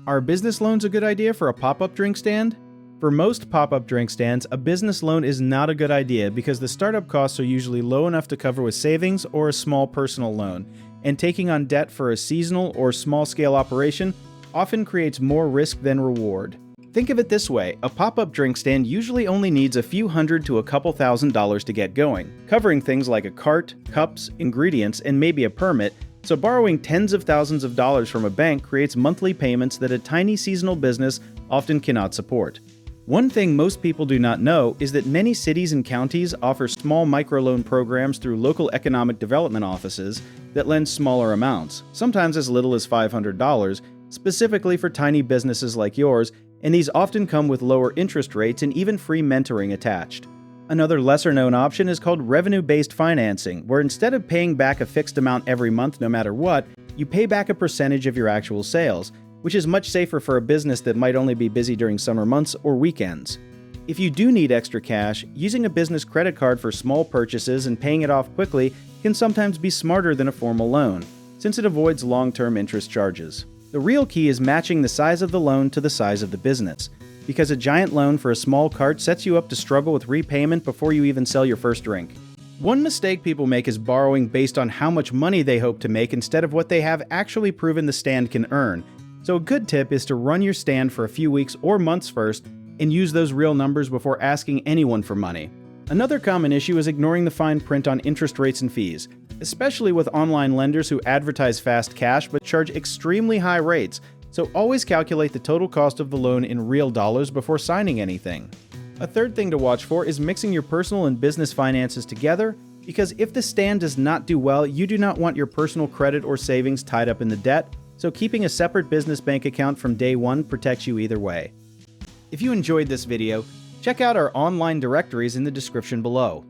Are business loans a good idea for a pop-up drink stand? For most pop-up drink stands, a business loan is not a good idea because the startup costs are usually low enough to cover with savings or a small personal loan, and taking on debt for a seasonal or small-scale operation often creates more risk than reward. Think of it this way, a pop-up drink stand usually only needs a few hundred to a couple $1,000s to get going, covering things like a cart, cups, ingredients, and maybe a permit, so borrowing tens of thousands of dollars from a bank creates monthly payments that a tiny seasonal business often cannot support. One thing most people do not know is that many cities and counties offer small microloan programs through local economic development offices that lend smaller amounts, sometimes as little as $500, specifically for tiny businesses like yours, and these often come with lower interest rates and even free mentoring attached. Another lesser-known option is called revenue-based financing, where instead of paying back a fixed amount every month no matter what, you pay back a percentage of your actual sales, which is much safer for a business that might only be busy during summer months or weekends. If you do need extra cash, using a business credit card for small purchases and paying it off quickly can sometimes be smarter than a formal loan, since it avoids long-term interest charges. The real key is matching the size of the loan to the size of the business, because a giant loan for a small cart sets you up to struggle with repayment before you even sell your first drink. One mistake people make is borrowing based on how much money they hope to make instead of what they have actually proven the stand can earn. So a good tip is to run your stand for a few weeks or months first and use those real numbers before asking anyone for money. Another common issue is ignoring the fine print on interest rates and fees, especially with online lenders who advertise fast cash but charge extremely high rates. So always calculate the total cost of the loan in real dollars before signing anything. A third thing to watch for is mixing your personal and business finances together, because if the stand does not do well, you do not want your personal credit or savings tied up in the debt, so keeping a separate business bank account from day one protects you either way. If you enjoyed this video, check out our online directories in the description below.